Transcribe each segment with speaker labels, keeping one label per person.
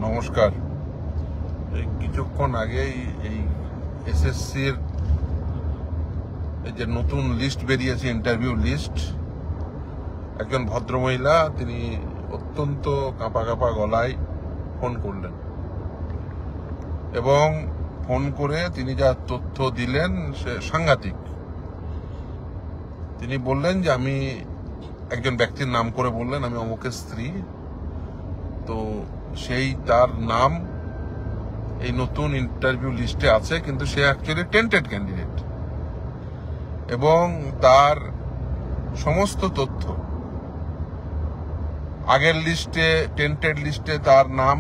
Speaker 1: নমস্কার। এই কিছুক্ষণ আগেই এই এসএসসির এই যে নতুন লিস্ট বেরিয়েছে, ইন্টারভিউ লিস্ট, একজন ভদ্রমহিলা তিনি অত্যন্ত কাঁপা কাঁপা গলায় ফোন করলেন এবং ফোন করে তিনি যা তথ্য দিলেন সে সাংঘাতিক। তিনি বললেন যে আমি একজন ব্যক্তির নাম করে বললেন আমি অমুকের স্ত্রী, তো সেই তার নাম এই নতুন ইন্টারভিউ লিস্টে আছে, কিন্তু সে অ্যাকচুয়ালি টেন্টেড ক্যান্ডিডেট এবং তার সমস্ত তথ্য আগের লিস্টে, টেন্টেড লিস্টে তার নাম,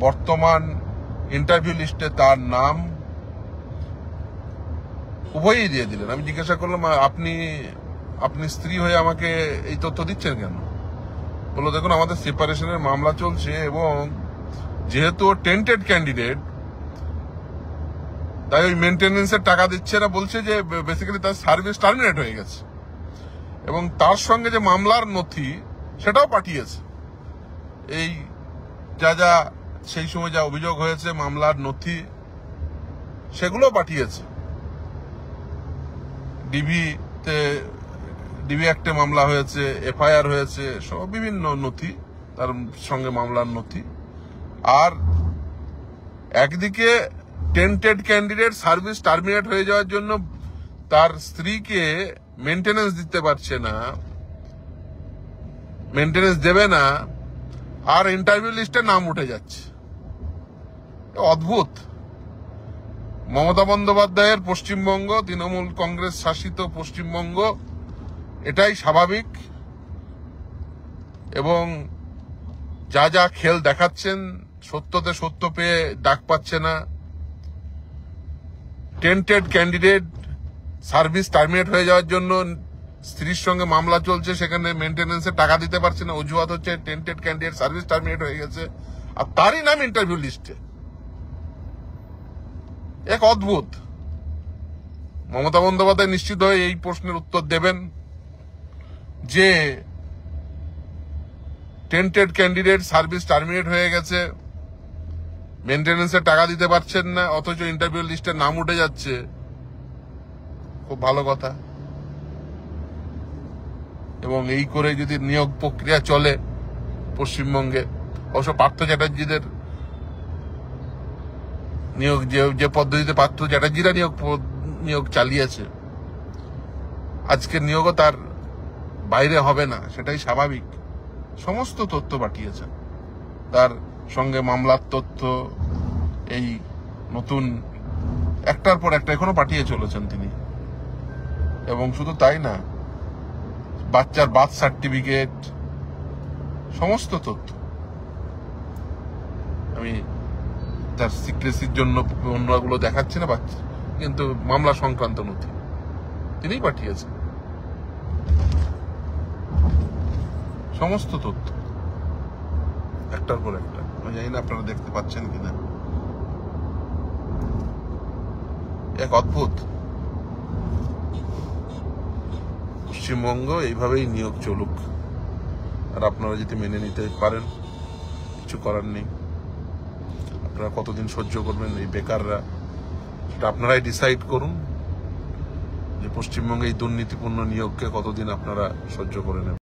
Speaker 1: বর্তমান ইন্টারভিউ লিস্টে তার নাম উভয়ই দিয়ে দিলেন। আমি জিজ্ঞাসা করলাম আপনি স্ত্রী হয়ে আমাকে এই তথ্য দিচ্ছেন কেন? বললো দেখুন আমাদের সেপারেশনের মামলা চলছে এবং যেহেতু টেন্টেড ক্যান্ডিডেট তাই ওই মেনটেনেন্সের টাকা দিচ্ছে না, বলছে যে বেসিক্যালি তার সার্ভিস টার্মিনেট হয়ে গেছে এবং তার সঙ্গে যে মামলার নথি সেটাও পাঠিয়েছে। এই যা সেই সময় যা অভিযোগ হয়েছে মামলার নথি সেগুলো পাঠিয়েছে। ডিবি অ্যাক্টে মামলা হয়েছে, এফআইআর হয়েছে, সব বিভিন্ন নথি, তার সঙ্গে মামলার নথি। আর একদিকে টেন্টেড ক্যান্ডিডেট সার্ভিস টার্মিনেট হয়ে যাওয়ার জন্য তার স্ত্রীকে মেনটেনেন্স দিতে পারছে না, মেনটেনেন্স দেবে না, আর ইন্টারভিউ লিস্টে নাম উঠে যাচ্ছে। অদ্ভুত। মমতা বন্দ্যোপাধ্যায়ের পশ্চিমবঙ্গ, তৃণমূল কংগ্রেস শাসিত পশ্চিমবঙ্গ, এটাই স্বাভাবিক এবং যা খেল দেখাচ্ছেন সত্যতে সত্য পেয়ে ডাক পাচ্ছে না। টেন্টেড ক্যান্ডিডেট সার্ভিস টার্মিনেট হয়ে যাওয়ার জন্য স্ত্রীর সঙ্গে মামলা চলছে, সেখানে মেনটেনেন্সের টাকা দিতে পারছে না, অজুহাত হচ্ছে টেন্টেড ক্যান্ডিডেট সার্ভিস টার্মিনেট হয়ে গেছে, আর তারই নাম ইন্টারভিউ লিস্টে। এক অদ্ভুত। মমতা বন্দ্যোপাধ্যায় নিশ্চিত হয়ে এই প্রশ্নের উত্তর দেবেন যে টেন্টেড ক্যান্ডিডেট সার্ভিস টার্মিনেট হয়ে গেছে, মেনটেনেন্সের টাকা দিতে পারছেন না, অথচ ইন্টারভিউ লিস্টে নাম উঠে যাচ্ছে। খুব ভালো কথা। এবং এই করে যদি নিয়োগ প্রক্রিয়া চলে পশ্চিমবঙ্গে, অবশ্য পার্থ চ্যাটার্জিদের নিয়োগ যে পদ্ধতিতে পার্থ চ্যাটার্জিরা নিয়োগ চালিয়েছে, আজকের নিয়োগও তার বাইরে হবে না, সেটাই স্বাভাবিক। সমস্ত তথ্য পাঠিয়েছেন, তার সঙ্গে মামলার তথ্য, এই নতুন একটার পর একটা এখনো পাঠিয়ে চলেছেন তিনি। এবং শুধু তাই না, বাচ্চার বার্থ সার্টিফিকেট, সমস্ত তথ্য। আমি তার সিক্রেসির জন্য অন্যগুলো দেখাচ্ছি না, বাচ্চা কিন্তু মামলা সংক্রান্ত নথি তিনিই পাঠিয়েছেন, সমস্ত তথ্য একটার পর একটা। আমি জানি না আপনারা দেখতে পাচ্ছেন কিনা। এক অদ্ভুত। পশ্চিমবঙ্গ এইভাবেই নিয়োগ চলুক, আর আপনারা যদি মেনে নিতে পারেন কিছু করার নেই। আপনারা কতদিন সহ্য করবেন এই বেকাররা, সেটা আপনারাই ডিসাইড করুন যে পশ্চিমবঙ্গে এই দুর্নীতিপূর্ণ নিয়োগকে কতদিন আপনারা সহ্য করে নেবেন।